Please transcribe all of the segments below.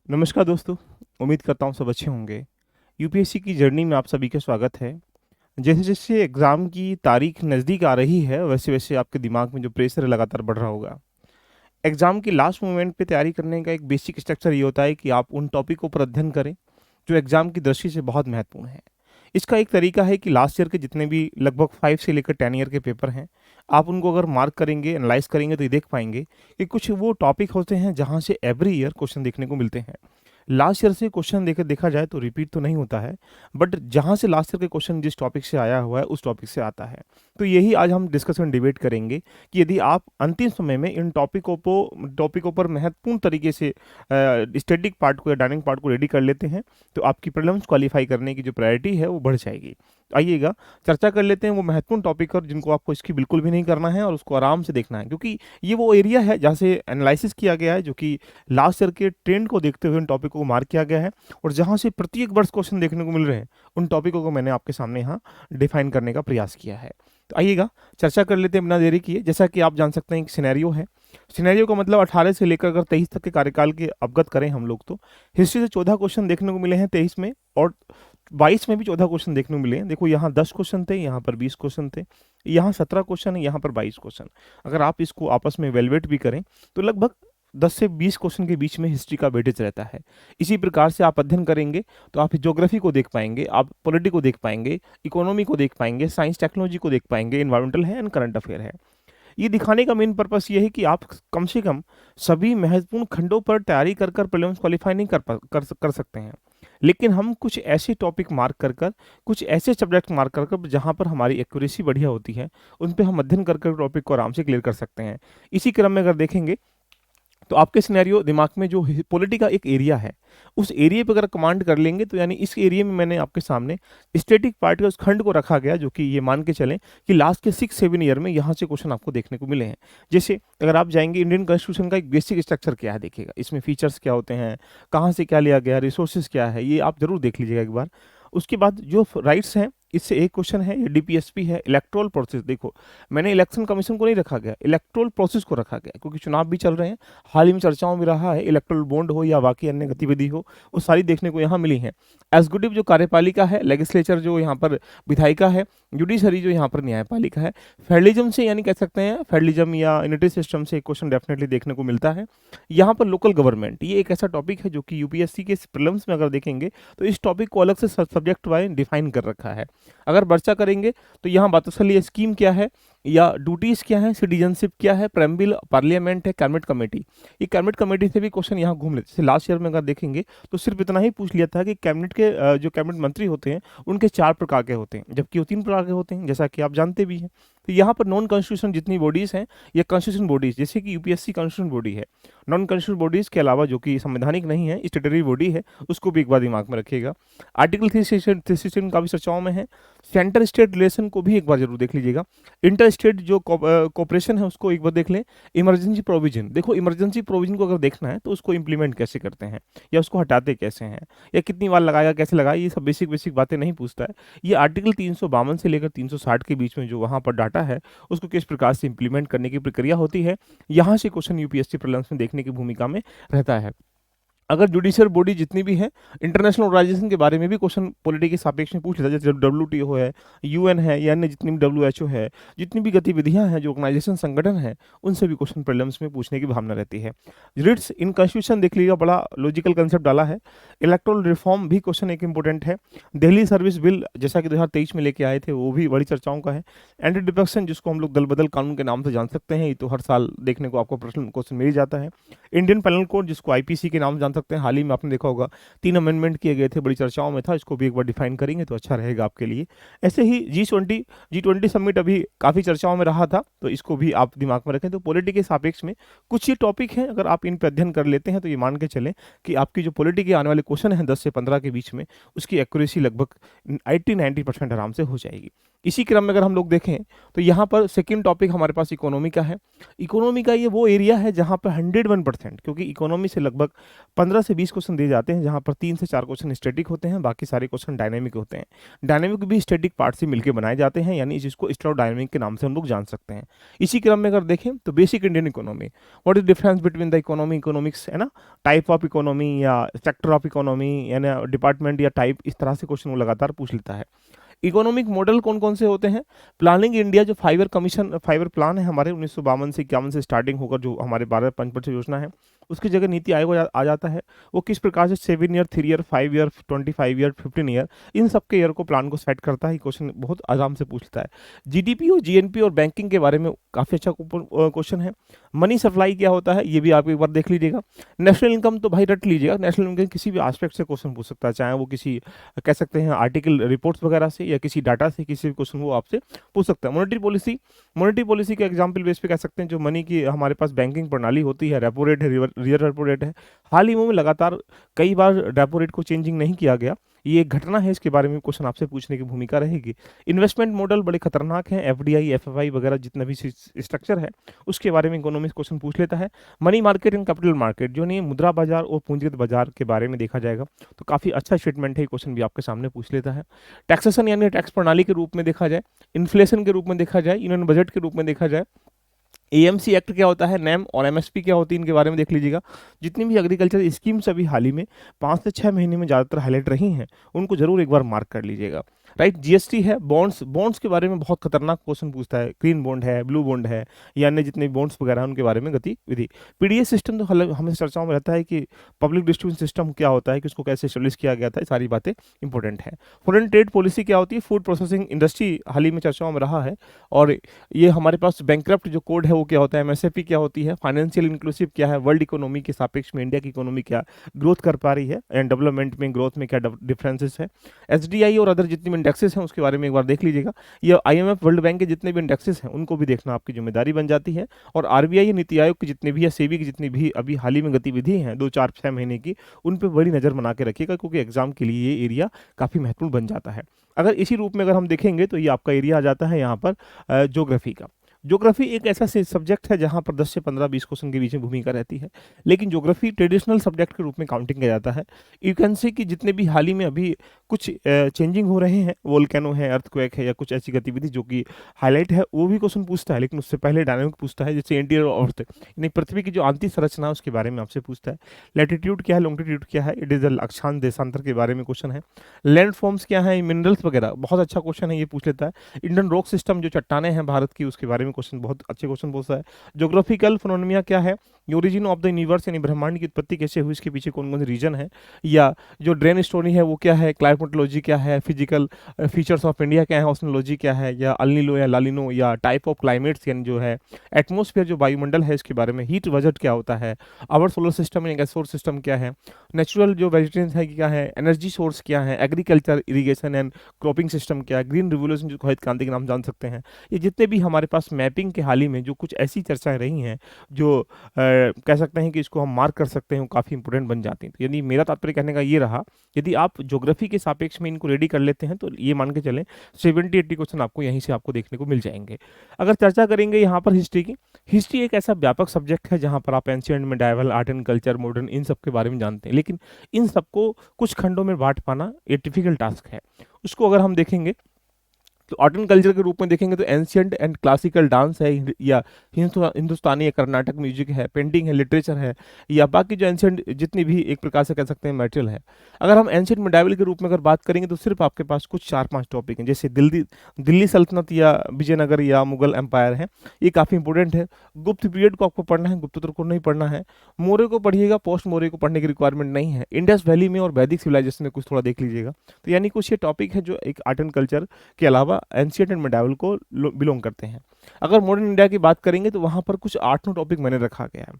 नमस्कार दोस्तों। उम्मीद करता हूँ सब अच्छे होंगे। यूपीएससी की जर्नी में आप सभी का स्वागत है। जैसे जैसे एग्ज़ाम की तारीख नज़दीक आ रही है वैसे वैसे आपके दिमाग में जो प्रेशर है लगातार बढ़ रहा होगा। एग्ज़ाम की लास्ट मोमेंट पे तैयारी करने का एक बेसिक स्ट्रक्चर ये होता है कि आप उन टॉपिकों पर अध्ययन करें जो एग्ज़ाम की दृष्टि से बहुत महत्वपूर्ण है। इसका एक तरीका है कि लास्ट ईयर के जितने भी लगभग 5 से लेकर 10 ईयर के पेपर हैं, आप उनको अगर मार्क करेंगे, एनालाइज़ करेंगे तो ये देख पाएँगे कि कुछ वो टॉपिक होते हैं जहाँ से एवरी ईयर क्वेश्चन देखने को मिलते हैं। लास्ट ईयर से क्वेश्चन देकर देखा जाए तो रिपीट तो नहीं होता है, बट जहाँ से लास्ट ईयर के क्वेश्चन जिस टॉपिक से आया हुआ है उस टॉपिक से आता है। तो यही आज हम डिस्कशन डिबेट करेंगे कि यदि आप अंतिम समय में इन टॉपिकों पर महत्वपूर्ण तरीके से स्टैटिक पार्ट को या डायनामिक पार्ट को रेडी कर लेते हैं तो आपकी प्रीलिम्स क्वालिफाई करने की जो प्रायोरिटी है वो बढ़ जाएगी। आइएगा चर्चा कर लेते हैं वो महत्वपूर्ण टॉपिक और जिनको आपको इसकी बिल्कुल भी नहीं करना है और उसको आराम से देखना है, क्योंकि ये वो एरिया है जहाँ से एनालिसिस किया गया है, जो कि लास्ट ईयर के ट्रेंड को देखते हुए उन टॉपिकों को मार्क किया गया है और जहाँ से प्रत्येक वर्ष क्वेश्चन देखने को मिल रहे हैं उन टॉपिकों को मैंने आपके सामने यहाँ डिफाइन करने का प्रयास किया है। तो आइएगा चर्चा कर लेते हैं बिना देरी किए। जैसा कि आप जान सकते हैं एक सिनेरियो है। सिनेरियो का मतलब 18 से लेकर अगर 23 तक के कार्यकाल के अवगत करें हम लोग तो हिस्ट्री से 14 क्वेश्चन देखने को मिले हैं 23 में, और 22 में भी 14 क्वेश्चन देखने को मिले हैं। देखो यहाँ 10 क्वेश्चन थे, यहाँ पर 20 क्वेश्चन थे, यहाँ 17 क्वेश्चन है, यहाँ पर 22 क्वेश्चन। अगर आप इसको आपस में वेलवेट भी करें तो लगभग 10 से 20 क्वेश्चन के बीच में हिस्ट्री का वेटेज रहता है। इसी प्रकार से आप अध्ययन करेंगे तो आप ज्योग्राफी को देख पाएंगे, आप पॉलिटी को देख पाएंगे, इकोनॉमी को देख पाएंगे, साइंस टेक्नोलॉजी को देख पाएंगे, इन्वायरमेंटल है एंड करंट अफेयर है। ये दिखाने का मेन पर्पस ये है कि आप कम से कम सभी महत्वपूर्ण खंडों पर तैयारी कर कर प्रीलिम्स क्वालिफाई नहीं कर सकते हैं, लेकिन हम कुछ ऐसे टॉपिक मार्क कर कर, कुछ ऐसे सब्जेक्ट मार्क कर कर जहाँ पर हमारी एक्यूरेसी बढ़िया होती है, उन पे हम अध्ययन कर कर टॉपिक को आराम से क्लियर कर सकते हैं। इसी क्रम में अगर देखेंगे तो आपके सिनेरियो दिमाग में जो पॉलिटी का एक एरिया है उस एरिया पे अगर कमांड कर लेंगे तो यानी इस एरिया में मैंने आपके सामने स्टैटिक पार्ट के उस खंड को रखा गया, जो कि ये मान के चलें कि लास्ट के 6-7 ईयर में यहाँ से क्वेश्चन आपको देखने को मिले हैं। जैसे अगर आप जाएंगे इंडियन कॉन्स्टिट्यूशन का एक बेसिक स्ट्रक्चर क्या है देखिएगा, इसमें फीचर्स क्या होते हैं, कहाँ से क्या लिया गया, रिसोर्सेज क्या है, ये आप जरूर देख लीजिएगा एक बार। उसके बाद जो राइट्स हैं इससे एक क्वेश्चन है, ये डीपीएसपी है, इलेक्टोरल प्रोसेस। देखो मैंने इलेक्शन कमीशन को नहीं रखा गया, इलेक्टोरल प्रोसेस को रखा गया, क्योंकि चुनाव भी चल रहे हैं। हाल ही में चर्चाओं में रहा है इलेक्टोरल बॉन्ड हो या बाकी अन्य गतिविधि हो, वो सारी देखने को यहाँ मिली है। एग्जीक्यूटिव जो कार्यपालिका है, लेजिस्लेचर जो यहाँ पर विधायिका है, जुडिशरी जो यहाँ पर न्यायपालिका है। फेडरलिज्म से यानी कह सकते हैं फेडरलिज्म या यूनिटरी सिस्टम से एक क्वेश्चन डेफिनेटली देखने को मिलता है। यहाँ पर लोकल गवर्नमेंट, ये एक ऐसा टॉपिक है जो कि यूपीएससी के प्रीलिम्स में अगर देखेंगे तो इस टॉपिक को अलग से सब्जेक्ट वाइज डिफाइन कर रखा है। अगर चर्चा करेंगे तो यहाँ बातचली स्कीम क्या है या ड्यूटीज क्या है, सिटीजनशिप क्या है, प्रेम्बिल, पार्लियामेंट है, कैबिनेट कमेटी। ये कैबिनेट कमेटी से भी क्वेश्चन यहाँ घूम लेते। जैसे लास्ट ईयर में अगर देखेंगे तो सिर्फ इतना ही पूछ लिया था कि कैबिनेट के जो कैबिनेट मंत्री होते हैं उनके 4 प्रकार के होते हैं, जबकि वो 3 प्रकार के होते हैं, जैसा कि आप जानते भी हैं। तो यहाँ पर नॉन कॉन्स्टिट्यूशन जितनी बॉडीज हैं या कॉन्स्टिट्यूशन बॉडीज, जैसे कि यूपीएससी कॉन्स्टिट्यूशन बॉडी है, नॉन कॉन्स्टिट्यूशन बॉडीज के अलावा जो कि संवैधानिक नहीं है, स्टेटरी बॉडी है, उसको भी एक बार दिमाग में रखिएगा। आर्टिकल 316 का भी चर्चाओं में है। सेंटर स्टेट रिलेशन को भी एक बार जरूर देख लीजिएगा। इंटर स्टेट जो कोऑपरेशन है उसको एक बार देख लें। इमरजेंसी प्रोविजन, देखो इमरजेंसी प्रोविजन को अगर देखना है तो उसको इंप्लीमेंट कैसे करते हैं या उसको हटाते कैसे हैं या कितनी बार लगाएगा, कैसे लगाया, ये सब बेसिक बेसिक बातें नहीं पूछता है। ये आर्टिकल 352 से लेकर 360 के बीच में जो वहाँ पर डाटा है उसको किस प्रकार से इंप्लीमेंट करने की प्रक्रिया होती है, यहाँ से क्वेश्चन यूपीएससी प्रीलिम्स में देखने की भूमिका में रहता है। अगर जुडिशियल बॉडी जितनी भी है, इंटरनेशनल ऑर्गेनाइजेशन के बारे में भी क्वेश्चन पॉलिटी के सापेक्ष में पूछ लेता है, जैसे डब्ल्यूटीओ है, यूएन है या अन्य जितनी भी डब्ल्यूएचओ है, जितनी भी गतिविधियां हैं, जो ऑर्गेनाइजेशन संगठन है, उनसे भी क्वेश्चन प्रीलिम्स में पूछने की भावना रहती है। रिट्स इन कॉन्स्टिट्यूशन देख लीजिएगा, बड़ा लॉजिकल कंसेप्ट डाला है। इलेक्टोरल रिफॉर्म भी क्वेश्चन एक इंपॉर्टेंट है। दिल्ली सर्विस बिल जैसा कि 2023 में लेके आए थे वो भी बड़ी चर्चाओं का है। एंटी डिफेक्शन जिसको हम लोग दल बदल कानून के नाम से जान सकते हैं, ये तो हर साल देखने को आपको प्रश्न क्वेश्चन मिल जाता है। इंडियन पैनल कोड जिसको आईपीसी के नाम से जान सकते हैं, हाल ही में आपने देखा होगा 3 अमेंडमेंट किए गए थे, बड़ी चर्चाओं में था, इसको भी एक बार डिफाइन करेंगे तो अच्छा रहेगा आपके लिए। ऐसे ही जी20 समिट अभी काफ़ी चर्चाओं में रहा था, तो इसको भी आप दिमाग में रखें। तो पॉलिटी के सापेक्ष में कुछ ये टॉपिक हैं, अगर आप इन पर अध्ययन कर लेते हैं तो ये मान के चलें कि आपकी जो पॉलिटी के आने वाले क्वेश्चन हैं 10 से 15 के बीच में, उसकी एक्यूरेसी लगभग 80-90% आराम से हो जाएगी। इसी क्रम में अगर हम लोग देखें तो यहाँ पर सेकंड टॉपिक हमारे पास इकोनॉमी का है। इकोनॉमी का ये वो एरिया है जहाँ पर 101%, क्योंकि इकोनॉमी से लगभग 15 से 20 क्वेश्चन दिए जाते हैं, जहाँ पर 3 से 4 क्वेश्चन स्टैटिक होते हैं, बाकी सारे क्वेश्चन डायनेमिक होते हैं। डायनेमिक भी स्टैटिक पार्ट से मिलकर बनाए जाते हैं, यानी जिसको स्टेरोडायनेमिक के नाम से हम लोग जान सकते हैं। इसी क्रम में अगर देखें तो basic Indian economy, what is difference between the economy, economics, है ना, टाइप ऑफ इकोनॉमी या सेक्टर ऑफ इकोनॉमी, यानी डिपार्टमेंट या टाइप, इस तरह से क्वेश्चन वो लगातार पूछ लेता है। इकोनॉमिक मॉडल कौन कौन से होते हैं? प्लानिंग इंडिया जो फाइवर प्लान है हमारे 1952 से 51 से स्टार्टिंग होकर, जो हमारे 12 पंचवर्षीय योजना है, उसकी जगह नीति आयोग आ जाता है। वो किस प्रकार से 7 year, 3 year, 5 year, 25 year, 15 year, इन सब के ईयर को प्लान को सेट करता है। क्वेश्चन बहुत आराम से पूछता है। जीडीपी और जीएनपी और बैंकिंग के बारे में काफ़ी अच्छा क्वेश्चन है। मनी सप्लाई क्या होता है ये भी आप एक बार देख लीजिएगा। नेशनल इनकम तो भाई रट लीजिएगा, नेशनल इनकम किसी भी एस्पेक्ट से क्वेश्चन पूछ सकता है, चाहे वो किसी कह सकते हैं आर्टिकल रिपोर्ट्स वगैरह से या किसी डाटा से, किसी भी क्वेश्चन वो आपसे पूछ सकता है। मॉनेटरी पॉलिसी के एग्जांपल बेस पे कह सकते हैं जो मनी की हमारे पास बैंकिंग प्रणाली होती है, रेपो रेट है, रियल रेपो रेट है। हाल ही में लगातार कई बार रेपो रेट को चेंजिंग नहीं किया गया, ये एक घटना है, इसके बारे में क्वेश्चन आपसे पूछने की भूमिका रहेगी। इन्वेस्टमेंट मॉडल बड़े खतरनाक हैं, एफडीआई, एफएफआई वगैरह जितना भी स्ट्रक्चर है उसके बारे में इकोनॉमिक्स क्वेश्चन पूछ लेता है। Money market and capital market, जो नहीं मुद्रा बाजार और पूंजीगत बाजार के बारे में देखा जाएगा, तो काफी अच्छा स्टेटमेंट है, क्वेश्चन भी आपके सामने पूछ लेता है। टैक्सेशन यानी टैक्स प्रणाली के रूप में देखा जाए, इन्फ्लेशन के रूप में देखा जाए, यूनियन बजट के रूप में देखा जाए, एएमसी एक्ट क्या होता है, नैम और एमएसपी क्या होती है, इनके बारे में देख लीजिएगा। जितनी भी एग्रीकल्चर स्कीम्स अभी हाल ही में 5 से 6 महीने में ज़्यादातर हाईलाइट रही हैं, उनको जरूर एक बार मार्क कर लीजिएगा। राइट, जीएसटी है, बॉन्ड्स के बारे में बहुत खतरनाक क्वेश्चन पूछता है। ग्रीन बॉन्ड है, ब्लू बॉन्ड है, या अन्य जितने बॉन्ड्स वगैरह हैं उनके बारे में गतिविधि। पीडीएस सिस्टम तो हमेशा चर्चाओं में रहता है कि पब्लिक डिस्ट्रीब्यूशन सिस्टम क्या होता है, कि उसको कैसे एस्टेब्लिश किया गया था, ये सारी बातें इंपॉर्टेंट है। फॉरेन ट्रेड पॉलिसी क्या होती है, फूड प्रोसेसिंग इंडस्ट्री हाल ही में चर्चाओं में रहा है। और ये हमारे पास बैंकक्रप्ट जो कोड है वो क्या होता है, एमएसएपी क्या होती है, फाइनेंशियल इंक्लूसिव क्या है, वर्ल्ड इकोनॉमी के सापेक्ष में इंडिया की इकोनॉमी क्या ग्रोथ कर पा रही है, एंड डेवलपमेंट में ग्रोथ में क्या डिफरेंसेस है। एसडीआई और अदर जितने भी इंडेक्सेस हैं उसके बारे में एक बार देख लीजिएगा। ये आईएमएफ, वर्ल्ड बैंक के जितने भी इंडेक्सेस हैं उनको भी देखना आपकी जिम्मेदारी बन जाती है। और आरबीआई, नीति आयोग की जितने भी या सेबी की जितनी भी अभी हाल ही में गतिविधि हैं 2, 4, 6 महीने की, उन पर बड़ी नजर बना के रखिएगा, क्योंकि एग्जाम के लिए ये एरिया काफी महत्वपूर्ण बन जाता है। अगर इसी रूप में अगर हम देखेंगे तो ये आपका एरिया आ जाता है यहाँ पर ज्योग्राफी का। ज्योग्राफी एक ऐसा सब्जेक्ट है जहां पर 10 से 15-20 क्वेश्चन के बीच में भूमिका रहती है, लेकिन ज्योग्राफी ट्रेडिशनल सब्जेक्ट के रूप में काउंटिंग किया जाता है। यू कैन से कि जितने भी हाल ही में अभी कुछ चेंजिंग हो रहे हैं, वोल्केनो है, अर्थक्वेक है, या कुछ ऐसी गतिविधि जो कि हाईलाइट है, वो भी क्वेश्चन पूछता है, लेकिन उससे पहले डायनामिक पूछता है, जैसे इंटीरियर अर्थ यानी पृथ्वी की जो आंतरिक संरचना है उसके बारे में आपसे पूछता है। लैटिट्यूड क्या है, लॉन्गिट्यूड क्या है, इट इज अक्षांश देशांतर के बारे में क्वेश्चन है। लैंड फॉर्म्स क्या है, मिनरल्स वगैरह, बहुत अच्छा क्वेश्चन है, ये पूछ लेता है। इंडियन रॉक सिस्टम जो चट्टाने हैं भारत की, उसके बारे में क्वेश्चन, बहुत अच्छे क्वेश्चन पूछता है। ज्योग्राफिकल फिनोमेना क्या है, ओरिजिन ऑफ द यूनिवर्स यानी ब्रह्मांड की उत्पत्ति कैसे हुई, इसके पीछे कौन कौन से रीजन है। या जो ड्रेन स्टोरी है वो क्या है, क्लाइमेटोलॉजी क्या है, फिजिकल फीचर्स ऑफ इंडिया क्या है, ओशनोलॉजी क्या है, या अल्नीनो या लालिनो, या टाइप ऑफ क्लाइमेट्स यानी जो है एटमोस्फेयर जो वायुमंडल है इसके बारे में, हीट बजट क्या होता है, आवर सोलर सिस्टम यानी सोलर सिस्टम क्या है, नेचुरल जो वेजिटेशन है क्या है, एनर्जी सोर्स क्या है, agriculture, irrigation and cropping system क्या है, ग्रीन रिवोल्यूशन जो हरित क्रांति के नाम जान सकते हैं। ये जितने भी हमारे पास मैपिंग के हाल ही में जो कुछ ऐसी चर्चाएं रही हैं जो कह सकते हैं कि इसको हम मार्क कर सकते हैं, वो काफ़ी इंपॉर्टेंट बन जाती हैं। तो यानी मेरा तात्पर्य कहने का ये रहा, यदि आप ज्योग्राफी के सापेक्ष में इनको रेडी कर लेते हैं तो ये मान के चलें 70-80 क्वेश्चन आपको यहीं से आपको देखने को मिल जाएंगे। अगर चर्चा करेंगे यहाँ पर हिस्ट्री की, हिस्ट्री एक ऐसा व्यापक सब्जेक्ट है जहाँ पर आप ancient, medieval, art and culture, modern, इन सब के बारे में जानते हैं, लेकिन इन सबको कुछ खंडों में बांट पाना ये डिफिकल्ट टास्क है। उसको अगर हम देखेंगे तो आर्ट एंड कल्चर के रूप में देखेंगे तो एंशियंट एंड क्लासिकल डांस है, या हिंदुस्तानी या कर्नाटक म्यूजिक है, पेंटिंग है, लिटरेचर है, या बाकी जो एंशियंट जितनी भी एक प्रकार से कह सकते हैं मटेरियल है। अगर हम एंशियंट मेडाइवल के रूप में अगर बात करेंगे तो सिर्फ आपके पास कुछ 4-5 टॉपिक हैं, जैसे दिल्ली सल्तनत या विजयनगर या मुगल एम्पायर है, ये काफ़ी इंपॉर्टेंट है। गुप्त पीरियड को आपको पढ़ना है, गुप्तोत्तर को नहीं पढ़ना है। मौर्य को पढ़िएगा, पोस्ट मौर्य को पढ़ने की रिक्वायरमेंट नहीं है। इंडस वैली में और वैदिक सिविलाइजेशन में कुछ थोड़ा देख लीजिएगा। तो यानी कुछ ये टॉपिक है जो एक आर्ट एंड कल्चर के अलावा एंशियंट एंड मेडाइवल को बिलोंग करते हैं। अगर मॉडर्न इंडिया की बात करेंगे तो वहां पर कुछ 8-9 टॉपिक मैंने रखा गया है।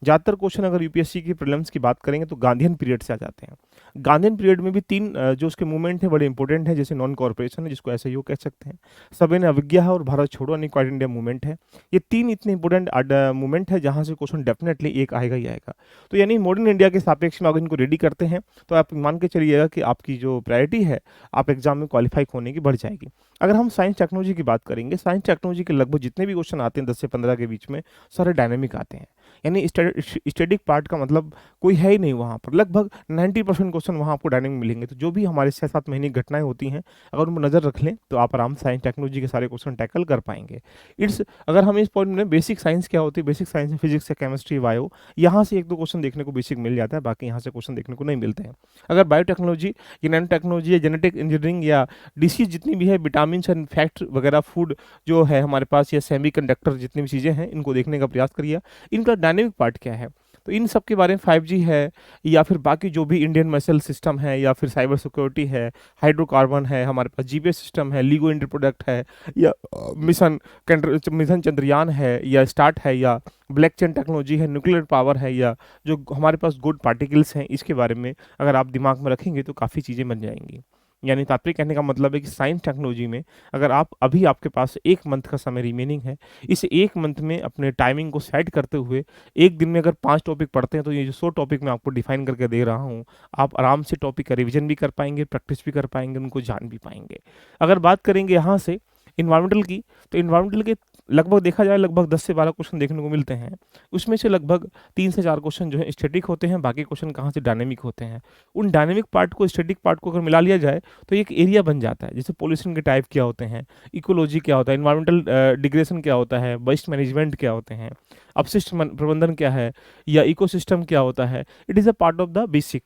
ज़्यादातर क्वेश्चन अगर यूपीएससी की प्रीलिम्स की बात करेंगे तो गांधीयन पीरियड से आ जाते हैं। गांधीयन पीरियड में भी तीन जो उसके मूवमेंट है बड़े इंपॉर्टेंट है, जैसे नॉन कॉर्पोरेशन है जिसको एसआईओ कह सकते हैं, सविनय अवज्ञा है और भारत छोड़ो यानी क्वाइट इंडिया मूवमेंट है। ये तीन इतने इंपॉर्टेंट मूवमेंट है जहाँ से क्वेश्चन डेफिनेटली एक आएगा ही आएगा। तो यानी मॉडर्न इंडिया के सापेक्ष में अगर इनको रेडी करते हैं तो आप मान के चलिएगा कि आपकी जो प्रायोरिटी है आप एग्जाम में क्वालिफाई होने की बढ़ जाएगी। अगर हम साइंस टेक्नोलॉजी की बात करेंगे, साइंस टेक्नोलॉजी के लगभग जितने भी क्वेश्चन आते हैं 10 से 15 के बीच में सारे डायनेमिक आते हैं। यानी स्टैटिक पार्ट का मतलब कोई है ही नहीं वहाँ पर। लगभग 90% क्वेश्चन वहाँ आपको डायनेमिक मिलेंगे। तो जो भी हमारे 6-7 महीने की घटनाएं होती हैं अगर उन पर नज़र रख लें तो आप आराम से साइंस टेक्नोलॉजी के सारे क्वेश्चन टैकल कर पाएंगे। इट्स अगर हम इस पॉइंट में बेसिक साइंस क्या होती है, बेसिक साइंस में फिजिक्स या केमिस्ट्री बायो, यहाँ से एक दो क्वेश्चन देखने को बेसिक मिल जाता है, बाकी यहाँ से क्वेश्चन देखने को नहीं मिलते हैं। अगर बायोटेक्नोलॉजी या नैनो टेक्नोलॉजी या जेनेटिक इंजीनियरिंग या डिसीज जितनी भी है, विटामिन एंड फैक्ट वगैरह, फूड जो है हमारे पास, या सेमीकंडक्टर जितनी भी चीज़ें हैं इनको देखने का प्रयास करिए। इनका डायनेमिक पार्ट क्या है, तो इन सब के बारे में 5G है या फिर बाकी जो भी इंडियन मिसाइल सिस्टम है या फिर साइबर सिक्योरिटी है, हाइड्रोकार्बन है, हमारे पास जीपीएस सिस्टम है, लीगो इंटर प्रोडक्ट है, या मिशन चंद्रयान है, या स्टार्ट है, या ब्लैकचेन टेक्नोलॉजी है, न्यूक्लियर पावर है, या जो हमारे पास गुड पार्टिकल्स हैं, इसके बारे में अगर आप दिमाग में रखेंगे तो काफ़ी चीज़ें बन जाएंगी। यानी तात्पर्य कहने का मतलब है कि साइंस टेक्नोलॉजी में अगर आप अभी आपके पास 1 मंथ का समय रिमेनिंग है, इस 1 मंथ में अपने टाइमिंग को सेट करते हुए एक दिन में अगर 5 टॉपिक पढ़ते हैं तो ये जो 100 टॉपिक मैं आपको डिफाइन करके दे रहा हूँ, आप आराम से टॉपिक का रिवीजन भी कर पाएंगे, प्रैक्टिस भी कर पाएंगे, उनको जान भी पाएंगे। अगर बात करेंगे यहाँ से इन्वायरमेंटल की, तो इन्वायरमेंटल के लगभग देखा जाए लगभग 10 से 12 क्वेश्चन देखने को मिलते हैं। उसमें से लगभग 3 से 4 क्वेश्चन जो है स्टैटिक होते हैं, बाकी क्वेश्चन कहाँ से डायनेमिक होते हैं। उन डायनेमिक पार्ट को स्टैटिक पार्ट को अगर मिला लिया जाए तो एक एरिया बन जाता है। जैसे पॉल्यूशन के टाइप क्या होते हैं, इकोलॉजी क्या होता है, इन्वायरमेंटल डिग्रेडेशन क्या होता है, वेस्ट मैनेजमेंट क्या होते हैं, अपशिष्ट प्रबंधन क्या है, या इकोसिस्टम क्या होता है। It is a part of the basic.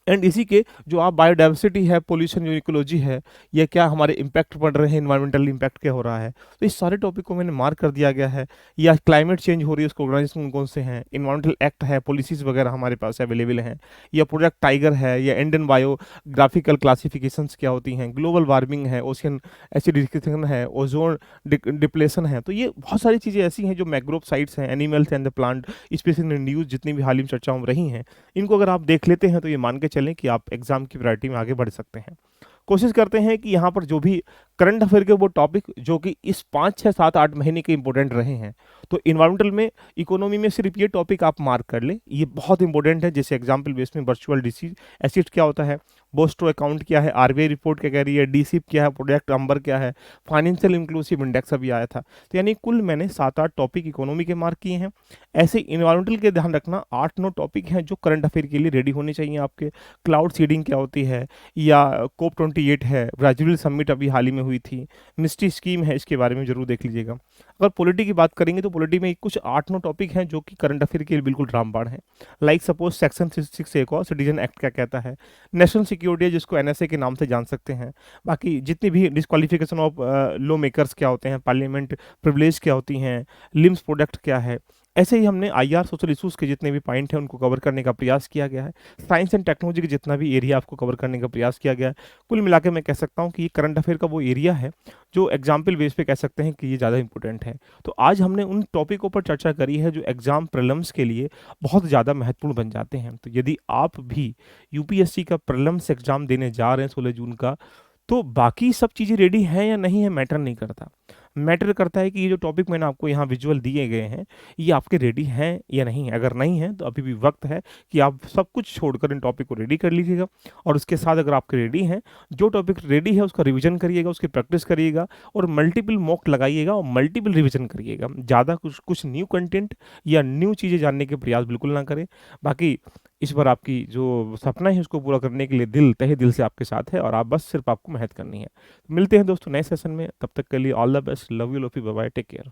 And इसी के जो आप बायोडाइवर्सिटी है, पोल्यूशन, जो इकोलॉजी है, या क्या हमारे इम्पैक्ट पड़ रहे हैं, इन्वायरमेंटल इम्पैक्ट क्या हो रहा है, तो इस सारे टॉपिक को मैंने मार्क कर दिया गया है। या क्लाइमेट चेंज हो रही है उसको ऑर्गेनाइजेशन कौन कौन से हैं, इन्वायरमेंटल एक्ट है, पॉलिसीज़ वगैरह हमारे पास अवेलेबल हैं, या प्रोजेक्ट टाइगर है, या इंडियन बायोग्राफिकल क्लासिफिकेशंस क्या होती हैं, ग्लोबल वार्मिंग है, ओशियन एसिडिफिकेशन है, ओजोन डिप्लेशन है। तो ये बहुत सारी चीज़ें ऐसी हैं जो मैग्रोव साइट्स हैं, animals and the plant species in news जितनी भी हाल ही में चर्चाओं में रही हैं, इनको अगर आप देख लेते हैं तो ये मान के चलें कि आप एग्जाम की वैरायटी में आगे बढ़ सकते हैं। कोशिश करते हैं कि यहाँ पर जो भी करंट अफेयर के वो टॉपिक जो कि इस 5, 6, 7, 8 महीने के इंपॉर्टेंट रहे हैं, तो इन्वायरमेंटल में, इकोनॉमी में सिर्फ ये टॉपिक आप मार्क कर लें, ये बहुत इंपॉर्टेंट है। जैसे एग्जाम्पल बेस में वर्चुअल डिसीज एसिड क्या होता है, बोस्टो अकाउंट क्या है, आरबीआई रिपोर्ट क्या कह रही है, डीसीप क्या है, प्रोडक्ट नंबर क्या है, फाइनेंशियल इंक्लूसिव इंडेक्स अभी आया था। तो यानी कुल मैंने 7-8 टॉपिक इकोनॉमी के मार्क किए हैं। ऐसे इन्वायरमेंटल के ध्यान रखना 8-9 टॉपिक हैं जो करंट अफेयर के लिए रेडी होने चाहिए आपके। क्लाउड सीडिंग क्या होती है, या कोप 28 है, ब्राजील समिट अभी हाल ही में हुई थी, मिस्टी स्कीम है, इसके बारे में जरूर देख लीजिएगा। अगर पॉलिटी की बात करेंगे तो पॉलिटी में कुछ 8-9 टॉपिक हैं जो कि करंट अफेयर के लिए बिल्कुल रामबाण है। लाइक सपोज सेक्शन 6 एक और सिटीजन एक्ट क्या कहता है, नेशनल सिक्योरिटी जिसको एनएसए के नाम से जान सकते हैं, बाकी जितनी भी डिस्क्वालिफिकेशन ऑफ लॉ मेकर्स क्या होते हैं, पार्लियामेंट प्रिविलेज क्या होती हैं, लिम्स प्रोडक्ट क्या है, ऐसे ही हमने आईआर सोशल इशूज़ के जितने भी पॉइंट हैं उनको कवर करने का प्रयास किया गया है। साइंस एंड टेक्नोलॉजी के जितना भी एरिया आपको कवर करने का प्रयास किया गया है। कुल मिला के मैं कह सकता हूँ कि ये करंट अफेयर का वो एरिया है जो एग्जाम्पल बेस पे कह सकते हैं कि ये ज़्यादा इंपॉर्टेंट है। तो आज हमने उन टॉपिकों पर चर्चा करी है जो एग्जाम प्रीलिम्स के लिए बहुत ज़्यादा महत्वपूर्ण बन जाते हैं। तो यदि आप भी यूपीएससी का प्रीलिम्स एग्जाम देने जा रहे हैं 16 जून का, तो बाकी सब चीज़ें रेडी हैं या नहीं है मैटर नहीं करता। मैटर करता है कि ये जो टॉपिक मैंने आपको यहाँ विजुअल दिए गए हैं ये आपके रेडी हैं या नहीं है। अगर नहीं है तो अभी भी वक्त है कि आप सब कुछ छोड़कर इन टॉपिक को रेडी कर लीजिएगा। और उसके साथ अगर आपके रेडी हैं, जो टॉपिक रेडी है उसका रिवीजन करिएगा, उसकी प्रैक्टिस करिएगा और मल्टीपल मॉक लगाइएगा और मल्टीपल रिवीजन करिएगा। ज़्यादा कुछ न्यू कंटेंट या न्यू चीज़ें जानने के प्रयास बिल्कुल ना करें। बाकी इस बार आपकी जो सपना है उसको पूरा करने के लिए दिल तहे दिल से आपके साथ है और आप बस सिर्फ आपको मेहनत करनी है। मिलते हैं दोस्तों नए सेशन में, तब तक के लिए all the best, love you lofi, bye bye, take care.